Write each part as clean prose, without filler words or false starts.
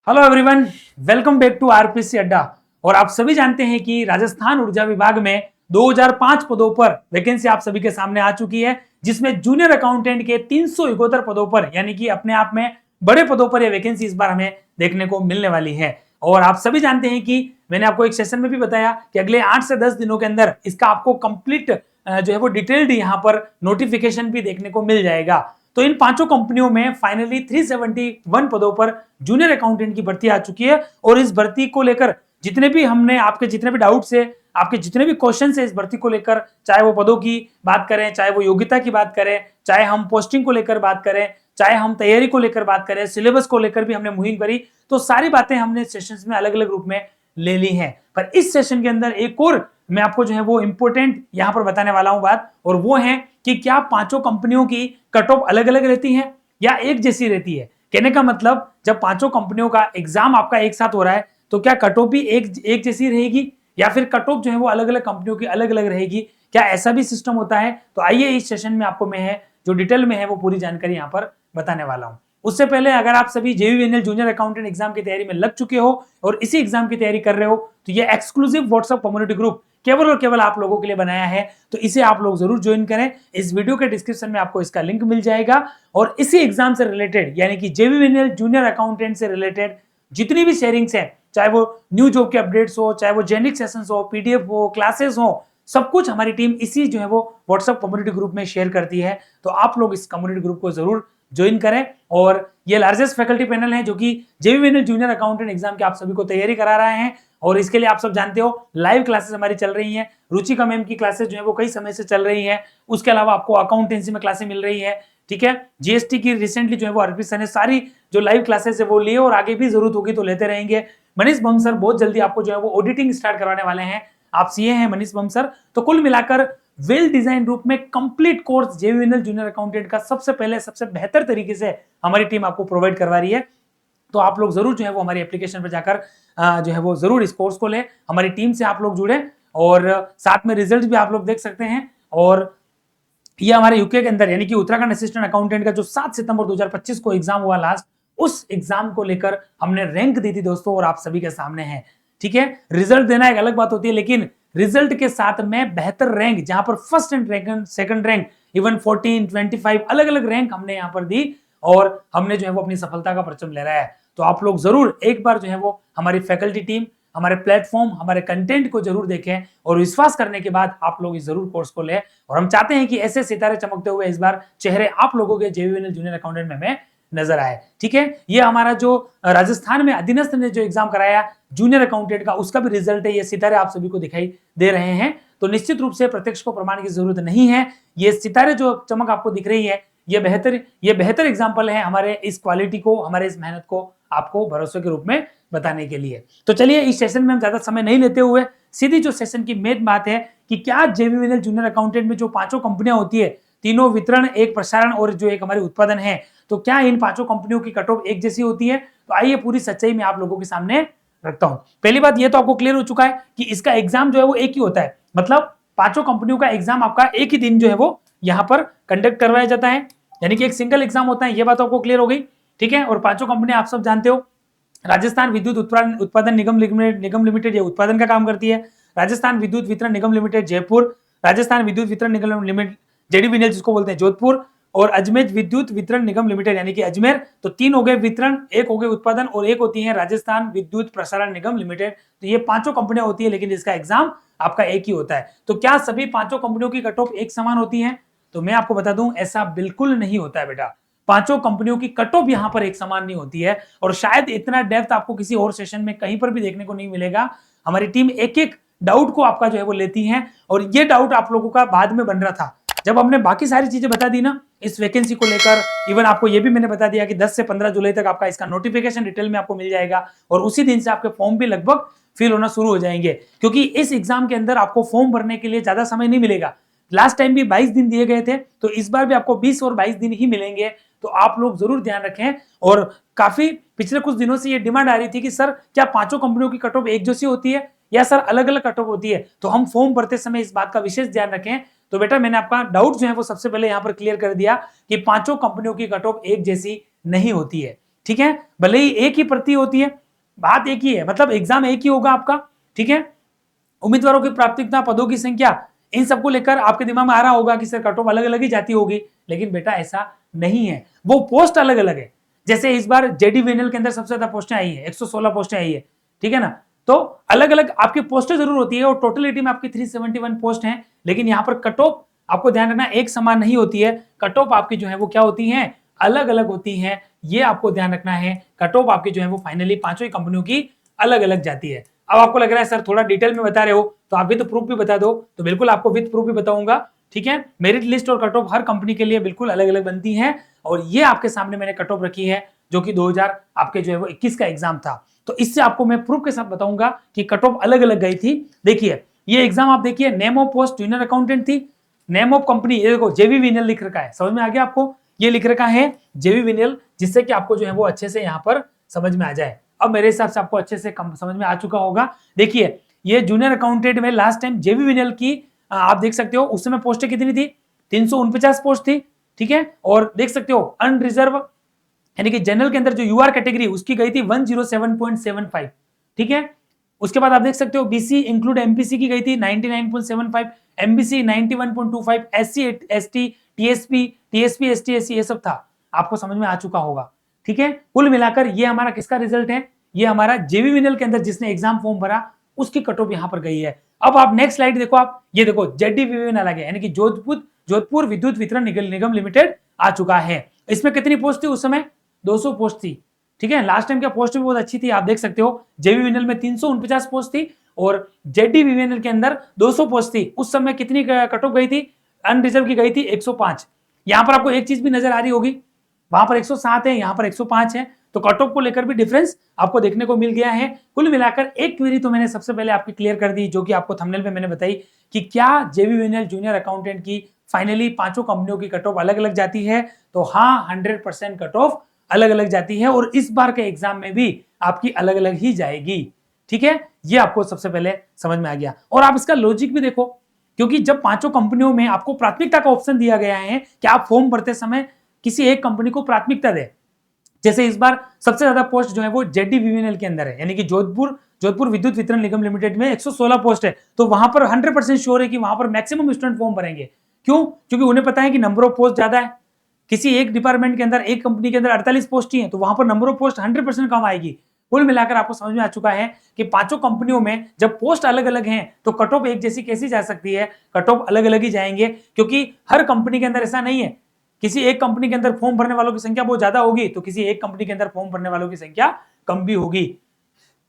Hello everyone, welcome back to RPC Adda. और आप सभी जानते हैं कि राजस्थान ऊर्जा विभाग में 2005 पदों पर वैकेंसी आप सभी के सामने आ चुकी है, जिसमें जूनियर अकाउंटेंट के 371 पदों पर, यानी कि अपने आप में बड़े पदों पर यह वैकेंसी इस बार हमें देखने को मिलने वाली है। और आप सभी जानते हैं कि मैंने आपको एक सेशन में भी बताया कि अगले 8 से 10 दिनों के अंदर इसका आपको कंप्लीट जो है वो डिटेल्ड यहाँ पर नोटिफिकेशन भी देखने को मिल जाएगा। तो इन पांचों कंपनियों में फाइनली 371 पदों पर जूनियर अकाउंटेंट की भर्ती आ चुकी है। और इस भर्ती को लेकर जितने भी हमने आपके जितने भी डाउट्स है, आपके जितने भी क्वेश्चन है इस भर्ती को लेकर, चाहे वो पदों की बात करें, चाहे वो योग्यता की बात करें, चाहे हम पोस्टिंग को लेकर बात करें, चाहे हम तैयारी को लेकर बात करें, सिलेबस को लेकर भी हमने मुहिम करी, तो सारी बातें हमने सेशंस में अलग अलग रूप में ले ली हैं। पर इस सेशन के अंदर एक और मैं आपको जो है वो इंपॉर्टेंट यहां पर बताने वाला हूं बात, और वो है कि क्या पांचों कंपनियों की कट ऑफ अलग अलग रहती है या एक जैसी रहती है। कहने का मतलब, जब पांचों कंपनियों का एग्जाम आपका एक साथ हो रहा है तो क्या कट ऑफ भी एक जैसी रहेगी या फिर कट ऑफ जो है वो अलग अलग कंपनियों की अलग अलग रहेगी, क्या ऐसा भी सिस्टम होता है? तो आइए इस सेशन में आपको मैं है जो डिटेल में है वो पूरी जानकारी यहाँ पर बताने वाला हूँ। उससे पहले अगर आप सभी जेवीवीएनएल जूनियर अकाउंटेंट एग्जाम की तैयारी में लग चुके हो और इसी एग्जाम की तैयारी कर रहे हो, तो ये एक्सक्लूसिव व्हाट्सएप कम्युनिटी ग्रुप केवल और केवल आप लोगों के लिए बनाया है, तो इसे आप लोग जरूर ज्वाइन करें। इस वीडियो के डिस्क्रिप्शन में आपको इसका लिंक मिल जाएगा। और इसी एग्जाम से रिलेटेड, यानी कि जेवीवीएनएल जूनियर अकाउंटेंट से रिलेटेड जितनी भी शेयरिंग्स हैं, चाहे वो न्यू जॉब के अपडेट्स हो, चाहे वो जेनिक सेशंस हो, पीडीएफ हो, क्लासेस हो, सब कुछ हमारी टीम इसी जो है वो व्हाट्सएप कम्युनिटी ग्रुप में शेयर करती है। तो आप लोग इस कम्युनिटी ग्रुप को जरूर ज्वाइन करें। और ये लार्जेस्ट फैकल्टी पैनल है जो कि जेवीवीएनएल जूनियर अकाउंटेंट एग्जाम की आप सभी को तैयारी करा रहे हैं। और इसके लिए आप सब जानते हो लाइव क्लासेस हमारी चल रही हैं। रुचिका मैम की क्लासेस जो है वो कई समय से चल रही हैं। उसके अलावा आपको अकाउंटेंसी में क्लासेस मिल रही है, ठीक है। जीएसटी की रिसेंटली जो है वो अर्पित सर ने सारी जो लाइव क्लासेस है वो लिए और आगे भी जरूरत होगी तो लेते रहेंगे। मनीष बम सर बहुत जल्दी आपको जो है वो ऑडिटिंग स्टार्ट करवाने वाले हैं। आप सीए हैं मनीष बम सर। तो कुल मिलाकर वेल डिजाइन रूप में complete course JVVNL junior accountant का सबसे पहले सबसे बेहतर तरीके से हमारी टीम आपको प्रोवाइड करवा रही है। तो आप लोग जरूर जो है वो हमारी एप्लीकेशन पर जाकर जो है वो जरूर इस कोर्स को ले, हमारी टीम से आप लोग जुड़े और साथ में रिजल्ट भी आप लोग देख सकते हैं। और ये हमारे यूके के अंदर, यानी कि उत्तराखंड असिस्टेंट अकाउंटेंट का जो 7 सितंबर 2025 को एग्जाम हुआ लास्ट, उस एग्जाम को लेकर हमने रैंक दी थी दोस्तों, और आप सभी के सामने है, ठीक है। रिजल्ट देना एक अलग बात होती है, लेकिन रिजल्ट के साथ में बेहतर रैंक, जहां पर first and second rank, even 14, 25 अलग अलग रैंक हमने यहां पर दी और हमने जो है वो अपनी सफलता का परचम लहराया है। तो आप लोग जरूर एक बार जो है वो हमारी फैकल्टी टीम, हमारे प्लेटफॉर्म, हमारे कंटेंट को जरूर देखें और विश्वास करने के बाद आप लोग इस जरूर कोर्स को लें। और हम चाहते हैं कि ऐसे सितारे चमकते हुए इस बार चेहरे आप लोगों के जेवीवीएनएल जूनियर अकाउंटेंट में हमें नजर आए, ठीक है। ये हमारा जो राजस्थान में अधीनस्थ ने जो एग्जाम कराया जूनियर अकाउंटेंट का, उसका भी रिजल्ट है। ये सितारे आप सभी को दिखाई दे रहे हैं। तो निश्चित रूप से प्रत्यक्ष को प्रमाण की जरूरत नहीं है। ये सितारे जो चमक आपको दिख रही है, ये बेहतर एग्जाम्पल है हमारे इस क्वालिटी को, हमारे इस मेहनत को आपको भरोसे के रूप में बताने के लिए। तो चलिए इस सेशन में हम ज्यादा समय नहीं लेते हुए सीधी जो सेशन की मेन बात है कि क्या जेवीवीएनएल जूनियर अकाउंटेंट में जो पांचों कंपनियां होती है, तीनों वितरण, एक प्रसारण और जो एक हमारी उत्पादन है, तो क्या इन पांचों कंपनियों की कट ऑफ एक जैसी होती है? तो आइए पूरी सच्चाई में आप लोगों के सामने रखता हूं। पहली बात ये तो आपको क्लियर हो चुका है कि इसका एग्जाम जो है वो एक ही होता है, मतलब पांचों कंपनियों का एग्जाम आपका एक ही दिन जो है वो यहाँ पर कंडक्ट करवाया जाता है, यानी कि एक सिंगल एग्जाम होता है। ये बात आपको क्लियर हो गई, ठीक है। और पांचों कंपनियां आप सब जानते हो, राजस्थान विद्युत उत्पादन निगम लिमिटेड ये उत्पादन का काम करती है, राजस्थान विद्युत वितरण निगम लिमिटेड जयपुर, राजस्थान विद्युत वितरण निगम लिमिटेड जेडीवीएनएल जिसको बोलते हैं जोधपुर, और अजमेर विद्युत वितरण निगम लिमिटेड यानी कि अजमेर। तो तीन हो गए वितरण, एक हो गए उत्पादन और एक होती है राजस्थान विद्युत प्रसारण निगम लिमिटेड। तो ये पांचों कंपनियां होती है, लेकिन इसका एग्जाम आपका एक ही होता है। तो क्या सभी पांचों कंपनियों की कट ऑफ एक समान होती है? तो मैं आपको बता दूं, ऐसा बिल्कुल नहीं होता है बेटा। पांचों कंपनियों की कट ऑफ यहां पर एक समान नहीं होती है, और शायद इतना डेप्थ आपको किसी और सेशन में कहीं पर भी देखने को नहीं मिलेगा। हमारी टीम एक एक डाउट को आपका जो है वो लेती है, और ये डाउट आप लोगों का बाद में बन रहा था जब हमने बाकी सारी चीजें बता दी ना इस वैकेंसी को लेकर। इवन आपको ये भी मैंने बता दिया कि 10 से 15 जुलाई तक आपका इसका नोटिफिकेशन डिटेल में आपको मिल जाएगा, और उसी दिन से आपके फॉर्म भी लगभग फिल होना शुरू हो जाएंगे, क्योंकि इस एग्जाम के अंदर आपको फॉर्म भरने के लिए ज्यादा समय नहीं मिलेगा। लास्ट टाइम भी 22 दिन दिए गए थे, तो इस बार भी आपको 20 और 22 दिन ही मिलेंगे। तो आप लोग जरूर ध्यान रखें। और काफी पिछले कुछ दिनों से ये डिमांड आ रही थी कि सर क्या पांचों कंपनियों की कट ऑफ एक जैसी होती है या सर अलग अलग कट ऑफ होती है? तो हम फॉर्म भरते समय इस बात का विशेष ध्यान रखें। तो बेटा मैंने आपका डाउट जो है वो सबसे पहले यहां पर क्लियर कर दिया कि पांचों कंपनियों की कट ऑफ एक जैसी नहीं होती है। ठीक है, भले ही एक ही प्रति होती है, बात एक ही है, मतलब एग्जाम एक ही होगा आपका, ठीक है। उम्मीदवारों की प्राथमिकता, पदों की संख्या, इन सबको लेकर आपके दिमाग में आ रहा होगा कि सर कट ऑफ अलग अलग ही जाती होगी, लेकिन बेटा ऐसा नहीं है, वो पोस्ट अलग अलग है। जैसे इस बार जेडीवीएनएल के अंदर सबसे ज्यादा पोस्टें आई है, 116 पोस्टें आई है, ठीक है ना। तो अलग अलग आपकी पोस्टें जरूर होती है और टोटलिटी में आपकी 371 पोस्ट हैं, लेकिन यहाँ पर कट ऑफ आपको ध्यान रखना एक समान नहीं होती है, कट ऑफ आपकी जो है वो क्या होती है, अलग अलग होती है, ये आपको ध्यान रखना है। कट ऑफ आपकी जो है वो फाइनली पांचों ही कंपनियों की अलग अलग जाती है। अब आपको लग रहा है सर थोड़ा डिटेल में बता रहे हो, तो आप विद प्रूफ भी बता दो, तो बिल्कुल आपको विद प्रूफ भी बताऊंगा, ठीक है। मेरिट लिस्ट और कट ऑफ हर कंपनी के लिए बिल्कुल अलग अलग बनती है, और ये आपके सामने मैंने कट ऑफ रखी है जो कि 2000 आपके जो है वो 21 का एग्जाम था, तो इससे आपको मैं प्रूफ के साथ बताऊंगा कि कट ऑफ अलग अलग गई थी। देखिए ये एग्जाम आप देखिए, name of post junior accountant थी, नेम ऑफ कंपनी ये देखो जेवीवीएनएल लिख रखा है, समझ में आ गया आपको, ये लिख रखा है जेवीवीएनएल, जिससे कि आपको जो है वो अच्छे से यहाँ पर समझ में आ जाए। अब मेरे हिसाब से आपको अच्छे से समझ में आ चुका होगा। देखिए ये जूनियर अकाउंटेंट में लास्ट टाइम जेवीवीएनएल की आप देख सकते हो उस समय पोस्टें कितनी थी, 349 पोस्ट थी, ठीक है। और देख सकते हो अनरिजर्व यानी कि जनरल के अंदर जो यूआर कैटेगरी उसकी गई थी 107.75, ठीक है। उसके बाद आप देख सकते हो बीसी इंक्लूड एमपीसी की गई थी 99.75, MBC 91.25, SC ST TSP ST SC ये सब था, आपको समझ में आ चुका होगा, ठीक है। कुल मिलाकर ये हमारा किसका रिजल्ट है, ये हमारा जेवीवीएनएल के अंदर जिसने एग्जाम फॉर्म भरा उसकी कट ऑफ यहां पर गई है। अब आप नेक्स्ट स्लाइड देखो, आप ये देखो जेडीवीवीएनएल आ गया, यानी कि जोधपुर विद्युत वितरण निगम लिमिटेड आ चुका है। इसमें कितनी पोस्ट थी उस समय, 200 पोस्ट थी, ठीक है। लास्ट टाइम क्या पोस्ट भी बहुत अच्छी थी, आप देख सकते हो जेवीवीएनएल में 349 पोस्ट थी और जेडीवीवीएनएल के अंदर 200 पोस्ट थी। उस समय कितनी कट ऑफ गई थी, अनरिजर्व की गई थी 105। यहां पर आपको एक चीज भी नजर आ रही होगी, वहां पर 107 है, यहां पर 105 है, तो कट ऑफ को लेकर भी डिफरेंस आपको देखने को मिल गया है। कुल मिलाकर एक क्वेरी तो मैंने सबसे पहले आपकी क्लियर कर दी, जो कि आपको थंबनेल पे मैंने बताई कि क्या जेवीवीएनएल जूनियर अकाउंटेंट की फाइनली पांचों कंपनियों की कट ऑफ अलग अलग जाती है, तो हाँ 100% कट ऑफ अलग अलग जाती है, और इस बार के एग्जाम में भी आपकी अलग अलग ही जाएगी, ठीक है। ये आपको सबसे पहले समझ में आ गया, और आप इसका लॉजिक भी देखो, क्योंकि जब पांचों कंपनियों में आपको प्राथमिकता का ऑप्शन दिया गया है कि आप फॉर्म भरते समय किसी एक कंपनी को प्राथमिकता दे, जैसे इस बार सबसे ज्यादा पोस्ट जो है वो जेडीवीवीएनएल के अंदर है, यानी कि जोधपुर विद्युत वितरण निगम लिमिटेड में 116 पोस्ट है, तो वहां पर 100% श्योर है कि वहां पर मैक्सिमम स्टूडेंट फॉर्म भरेंगे। क्यों, क्योंकि उन्हें पता है कि नंबर ऑफ पोस्ट ज्यादा है, किसी एक डिपार्टमेंट के अंदर एक कंपनी के अंदर 48 पोस्ट ही है, तो वहां पर नंबर ऑफ पोस्ट 100% कम आएगी। कुल मिलाकर आपको समझ में आ चुका है कि पांचों कंपनियों में जब पोस्ट अलग अलग हैं तो कट ऑफ एक जैसी कैसी जा सकती है, कट ऑफ अलग अलग ही जाएंगे, क्योंकि हर कंपनी के अंदर ऐसा नहीं है, किसी एक कंपनी के अंदर फॉर्म भरने वालों की संख्या बहुत ज्यादा होगी तो किसी एक कंपनी के अंदर फॉर्म भरने वालों की संख्या कम भी होगी,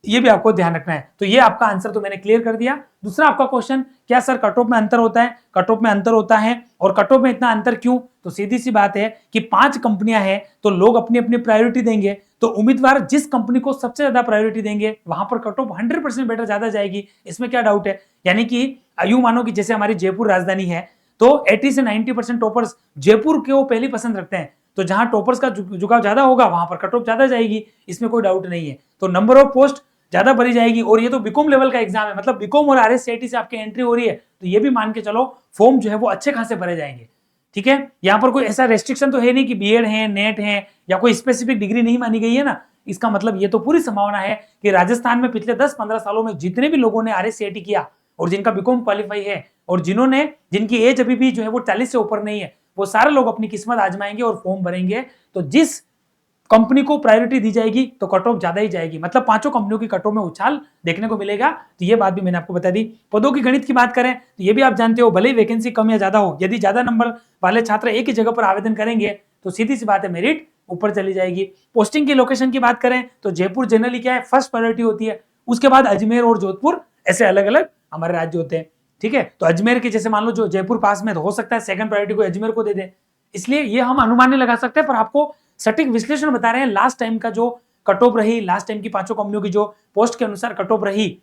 ये भी आपको ध्यान रखना है। तो ये आपका आंसर तो मैंने क्लियर कर दिया। दूसरा आपका क्वेश्चन, क्या सर कट ऑफ में अंतर होता है, कट ऑफ में अंतर होता है, और कट ऑफ में इतना अंतर क्यों, तो सीधी सी बात है कि 5 कंपनियां हैं तो लोग अपनी अपनी प्रायोरिटी देंगे, तो उम्मीदवार जिस कंपनी को सबसे ज्यादा प्रायोरिटी देंगे वहां पर कट ऑफ 100% बेटर ज्यादा जाएगी, इसमें क्या डाउट है। यानी कि यूं मानो कि जैसे हमारी जयपुर राजधानी है तो 80 से 90% टॉपर्स जयपुर के वो पहली पसंद रखते हैं, तो जहां टॉपर्स का झुकाव ज्यादा होगा वहां पर कट ऑफ ज्यादा जाएगी, इसमें कोई डाउट नहीं है। तो नंबर ऑफ पोस्ट ज्यादा भरी जाएगी, और ये तो बीकॉम लेवल का एग्जाम है, मतलब बीकॉम और आरएससीआईटी से आपकी एंट्री हो रही है, तो ये भी मान के चलो फॉर्म जो है वो अच्छे खासे भरे जाएंगे, ठीक है। यहाँ पर कोई ऐसा रेस्ट्रिक्शन तो है नहीं कि बीएड है, नेट है, या कोई स्पेसिफिक डिग्री नहीं मानी गई है ना। इसका मतलब ये तो पूरी संभावना है कि राजस्थान में पिछले 10-15 सालों में जितने भी लोगों ने आरएससीआईटी किया और जिनका बीकॉम क्वालिफाई है, और जिनकी एज अभी भी जो है वो 40 से ऊपर नहीं है, वो सारे लोग अपनी किस्मत आजमाएंगे और फॉर्म भरेंगे, तो जिस कंपनी को प्रायोरिटी दी जाएगी तो कट ऑफ ज्यादा ही जाएगी, मतलब पांचों कंपनियों की कट ऑफ में उछाल देखने को मिलेगा। तो ये बात भी मैंने आपको बता दी। पदों की गणित की बात करें तो ये भी आप जानते हो, भले ही वैकेंसी कम या ज्यादा हो, यदि ज्यादा नंबर वाले छात्र एक ही जगह पर आवेदन करेंगे तो सीधी सी बात है मेरिट ऊपर चली जाएगी। पोस्टिंग की लोकेशन की बात करें तो जयपुर जनरली क्या है, फर्स्ट प्रायोरिटी होती है, उसके बाद अजमेर और जोधपुर, ऐसे अलग अलग हमारे राज्य होते हैं, ठीक है। तो अजमेर के जैसे मान लो जो जयपुर पास में, तो हो सकता है सेकंड प्रायोरिटी को अजमेर को दे दे, इसलिए ये हम अनुमान नहीं लगा सकते, पर आपको सटीक विश्लेषण बता रहे हैं। लास्ट टाइम का जो कट ऑफ रही, लास्ट टाइम की पांचों कंपनियों की जो पोस्ट के अनुसार कट ऑफ रही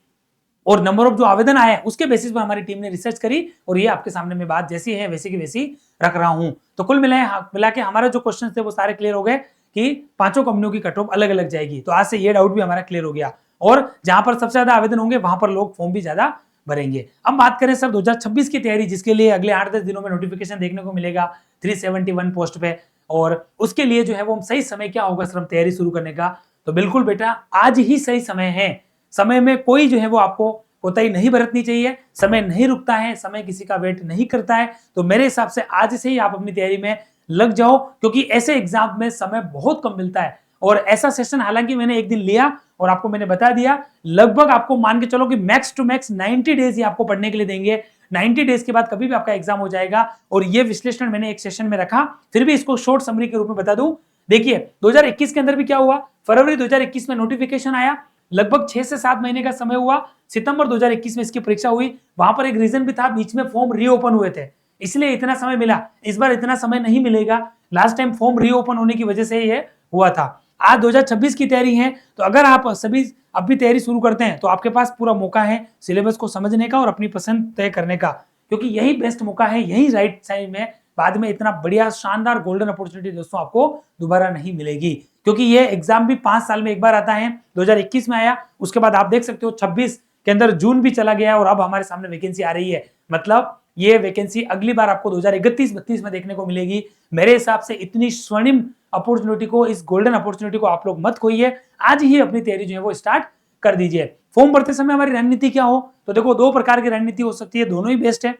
और नंबर ऑफ जो आवेदन आए उसके बेसिस पर हमारी टीम ने रिसर्च करी, और ये आपके सामने में बात जैसी है वैसी की वैसी रख रहा हूं। तो कुल मिला के हमारे जो क्वेश्चन थे वो सारे क्लियर हो गए कि पांचों कंपनियों की कट ऑफ अलग अलग जाएगी, तो आज से ये डाउट भी हमारा क्लियर हो गया, और जहां पर सबसे ज्यादा आवेदन होंगे वहां पर लोग फॉर्म भी ज्यादा भरेंगे। अब बात करें सर 2026 की तैयारी, जिसके लिए अगले 8-10 दिनों में नोटिफिकेशन देखने को मिलेगा 371 पोस्ट पे, और उसके लिए जो है वो सही समय क्या होगा सर हम तैयारी शुरू करने का? तो बिल्कुल बेटा, आज ही सही समय है। समय में कोई जो है वो आपको कोताही नहीं बरतनी चाहिए। समय नहीं रुकता है, समय किसी का वेट नहीं करता है। तो मेरे हिसाब से आज से ही आप अपनी तैयारी में लग जाओ, क्योंकि ऐसे एग्जाम में समय बहुत कम मिलता है। और ऐसा सेशन हालांकि मैंने एक दिन लिया और आपको मैंने बता दिया, लगभग आपको मान के चलो कि मैक्स टू मैक्स 90 डेज ही आपको पढ़ने के लिए देंगे। 90 डेज के बाद कभी भी आपका एग्जाम हो जाएगा। और ये विश्लेषण मैंने एक सेशन में रखा, फिर भी इसको शॉर्ट समरी के रूप में बता दूं। देखिए 2021 के अंदर भी क्या हुआ, फरवरी 2021 में नोटिफिकेशन आया, लगभग 6 से 7 महीने का समय हुआ। सितंबर 2021 में इसकी परीक्षा हुई। वहां पर एक रीजन भी था, बीच में फॉर्म रीओपन हुए थे, इसलिए इतना समय मिला। इस बार इतना समय नहीं मिलेगा, लास्ट टाइम फॉर्म रीओपन होने की वजह से ये हुआ था। आज 2026 की तैयारी है, तो अगर आप सभी अभी तैयारी शुरू करते हैं तो आपके पास पूरा मौका है सिलेबस को समझने का और अपनी पसंद तय करने का, क्योंकि यही बेस्ट मौका है, यही राइट टाइम है। बाद में इतना बढ़िया शानदार गोल्डन अपॉर्चुनिटी दोस्तों आपको दोबारा नहीं मिलेगी, क्योंकि ये एग्जाम भी 5 साल में एक बार आता है। 2021 में आया, उसके बाद आप देख सकते हो 26 के अंदर जून भी चला गया और अब हमारे सामने वैकेंसी आ रही है। मतलब ये वैकेंसी अगली बार आपको 2031-32 में देखने को मिलेगी। मेरे हिसाब से इतनी स्वर्णिम अपॉर्चुनिटी को, इस गोल्डन अपॉर्चुनिटी को आप लोग मत खोइए, आज ही अपनी तैयारी जो है वो स्टार्ट कर दीजिए। फॉर्म भरते समय हमारी रणनीति क्या हो, तो देखो 2 प्रकार की रणनीति हो सकती है, दोनों ही बेस्ट है।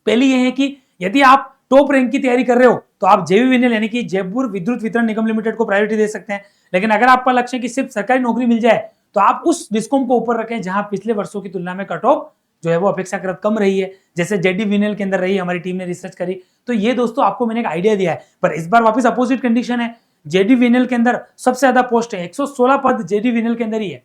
पहली ये है कि यदि आप टॉप रैंक की तैयारी कर रहे हो तो आप जेवीवीएनएल यानी कि जयपुर विद्युत वितरण निगम लिमिटेड को प्रायोरिटी दे सकते हैं। लेकिन अगर आपका लक्ष्य है कि सिर्फ सरकारी नौकरी मिल जाए तो आप उस डिस्कॉम को ऊपर रखें जहां पिछले वर्षों की तुलना में कट ऑफ जो है वो अपेक्षाकृत कम रही है, जैसे जेडीवीएनएल के अंदर रही, हमारी टीम ने रिसर्च करी। तो ये दोस्तों आपको मैंने एक आइडिया दिया है, पर इस बार वापस अपोजिट कंडीशन है। जेडीवीएनएल के अंदर सबसे ज्यादा पोस्ट है, 116 पद जेडीवीएनएल के अंदर ही है,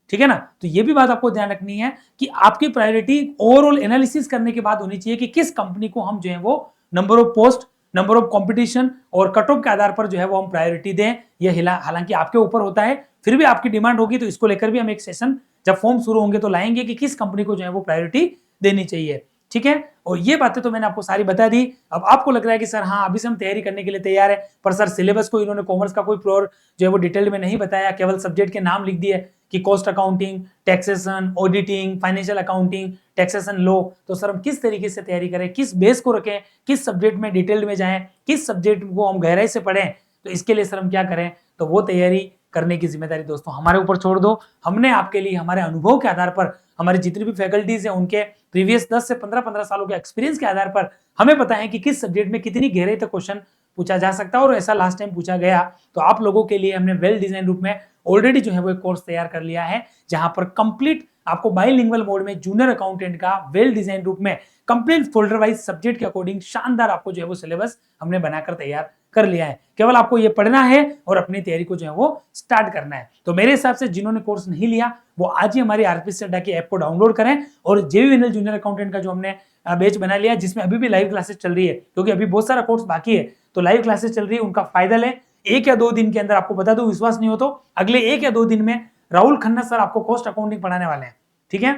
ठीक है ना। तो ये भी बात आपको ध्यान रखनी है कि आपकी प्रायोरिटी ओवरऑल एनालिसिस करने के बाद होनी चाहिए कि किस कंपनी को हम जो है वो number of post, number of competition और कट ऑफ के आधार पर जो है वो हम प्रायोरिटी दें। ये हालांकि आपके ऊपर होता है, फिर भी आपकी डिमांड होगी तो इसको लेकर भी हम एक सेशन जब फॉर्म शुरू होंगे तो लाएंगे कि किस कंपनी को जो है वो प्रायोरिटी देनी चाहिए, ठीक है। और ये बातें तो मैंने आपको सारी बता दी। अब आपको लग रहा है कि सर हाँ अभी से हम तैयारी करने के लिए तैयार है, पर सर सिलेबस को इन्होंने कॉमर्स का कोई प्योर जो है वो डिटेल में नहीं बताया, केवल सब्जेक्ट के नाम लिख दिए कि cost accounting, taxation, auditing, financial accounting, taxation law. तो सर हम किस तरीके से तैयारी करें, किस बेस को रखें, किस सब्जेक्ट में डिटेल में जाएं, किस सब्जेक्ट को हम गहराई से पढ़ें, तो इसके लिए सर हम क्या करें। तो वो तैयारी करने की जिम्मेदारी दोस्तों हमारे ऊपर छोड़ दो। हमने आपके लिए हमारे अनुभव के आधार पर, हमारी जितनी भी फैकल्टीज हैं उनके प्रीवियस 10 से 15 सालों के एक्सपीरियंस के आधार पर हमें पता है कि किस सब्जेक्ट में कितनी गहराई तक क्वेश्चन पूछा जा सकता है और ऐसा लास्ट टाइम पूछा गया। तो आप लोगों के लिए हमने वेल डिजाइन रूप में ऑलरेडी जो है वो एक कोर्स तैयार कर लिया है, जहां पर कंप्लीट आपको बाइलिंगुअल मोड में जूनियर अकाउंटेंट का वेल डिजाइन रूप में कंप्लीट फोल्डर वाइज सब्जेक्ट के अकॉर्डिंग शानदार आपको जो है वो सिलेबस हमने बनाकर तैयार कर लिया है। केवल आपको ये पढ़ना है और अपनी तैयारी को जो है वो स्टार्ट करना है। तो मेरे हिसाब से जिन्होंने कोर्स नहीं लिया वो आज ही हमारी आरपीसी अड्डा की ऐप को डाउनलोड करें और जेवीवीएनएल जूनियर अकाउंटेंट का जो हमने बैच बना लिया, जिसमें अभी भी लाइव क्लासेस चल रही है, क्योंकि अभी बहुत सारा कोर्स बाकी है, तो लाइव क्लासेस चल रही है, उनका फायदा लें। 1 या 2 दिन के अंदर, आपको बता दूं विश्वास नहीं हो तो अगले 1 या 2 दिन में राहुल खन्ना सर आपको कॉस्ट अकाउंटिंग पढ़ाने वाले हैं, ठीक है।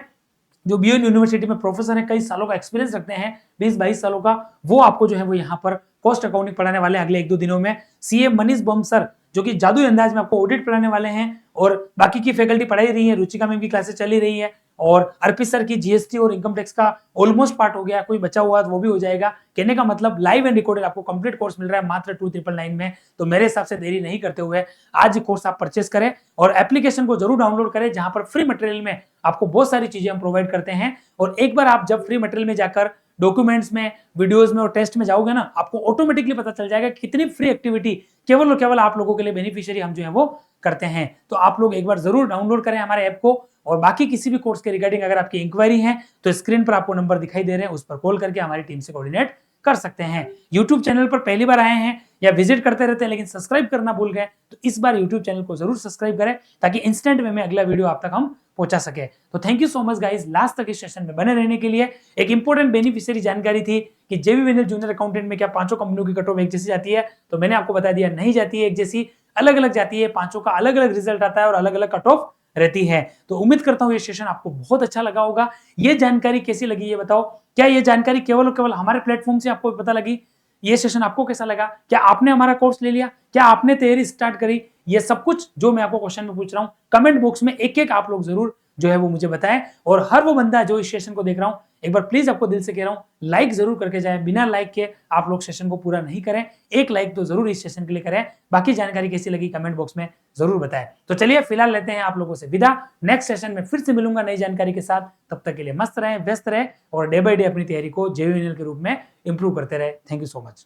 जो बीओ यूनिवर्सिटी में प्रोफेसर है, कई सालों का एक्सपीरियंस रखते हैं, 20-22 सालों का, वो आपको जो है वो यहाँ पर कॉस्ट अकाउंटिंग पढ़ाने वाले हैं अगले 1-2 दिनों में। सीए मनीष बम सर जो कि जादू अंदाज में आपको ऑडिट पढ़ाने वाले हैं, और बाकी की फैकल्टी पढ़ाई रही है, रुचिका मैम की क्लासेस चली रही है, और अर्पित सर की जीएसटी और इनकम टैक्स का ऑलमोस्ट पार्ट हो गया, कोई बचा हुआ तो वो भी हो जाएगा। कहने का मतलब लाइव एंड रिकॉर्डेड आपको कंप्लीट कोर्स मिल रहा है मात्र 2999 में। तो मेरे हिसाब से देरी नहीं करते हुए आज कोर्स आप परचेस करें और एप्लीकेशन को जरूर डाउनलोड करें, जहां पर फ्री मटेरियल में आपको बहुत सारी चीजें हम प्रोवाइड करते हैं। और एक बार आप जब फ्री मटेरियल में जाकर डॉक्यूमेंट्स में, वीडियोस में और टेस्ट में जाओगे ना, आपको ऑटोमेटिकली पता चल जाएगा कितनी फ्री एक्टिविटी केवल और केवल आप लोगों के लिए बेनिफिशियरी हम जो है वो करते हैं। तो आप लोग एक बार जरूर डाउनलोड करें हमारे ऐप को। और बाकी किसी भी कोर्स के रिगार्डिंग अगर आपकी इंक्वायरी है तो स्क्रीन पर आपको नंबर दिखाई दे रहे हैं, उस पर कॉल करके हमारी टीम से कोऑर्डिनेट कर सकते हैं। यूट्यूब चैनल पर पहली बार आए हैं या विजिट करते रहते हैं लेकिन सब्सक्राइब करना भूल गए, तो इस बार यूट्यूब चैनल को जरूर सब्सक्राइब करें ताकि इंस्टेंट में अगला वीडियो आप तक हम पहुंचा सके। तो thank you so much guys, last तक इस सेशन में बने रहने के लिए। एक इंपॉर्टेंट बेनिफिशियरी जानकारी थी कि जेवीवीएनएल जूनियर अकाउंटेंट में क्या पांचों कंपनियों की कट ऑफ एक जैसी जाती है, तो मैंने आपको बता दिया नहीं जाती है एक जैसी, अलग अलग जाती है, पांचों का अलग अलग रिजल्ट आता है और अलग अलग कट ऑफ रहती है। तो उम्मीद करता हूं ये सेशन आपको बहुत अच्छा लगा होगा। ये जानकारी कैसी लगी ये बताओ, क्या ये जानकारी केवल और केवल हमारे प्लेटफॉर्म से आपको पता लगी? ये सेशन आपको कैसा लगा? क्या आपने हमारा कोर्स ले लिया? क्या आपने तैयारी स्टार्ट करी? ये सब कुछ जो मैं आपको क्वेश्चन में पूछ रहा हूं, कमेंट बॉक्स में एक एक आप लोग जरूर जो है वो मुझे बताएं। और हर वो बंदा जो इस सेशन को देख रहा हूं, एक बार प्लीज आपको दिल से कह रहा हूं लाइक जरूर करके जाए, बिना लाइक के आप लोग सेशन को पूरा नहीं करें, एक लाइक तो जरूर इस सेशन के लिए करें। बाकी जानकारी कैसी लगी कमेंट बॉक्स में जरूर बताएं। तो चलिए फिलहाल लेते हैं आप लोगों से विदा, नेक्स्ट सेशन में फिर से मिलूंगा नई जानकारी के साथ। तब तक के लिए मस्त रहें, व्यस्त रहें और डे बाय डे अपनी तैयारी को जेईई के रूप में इंप्रूव करते रहे। Thank you so much.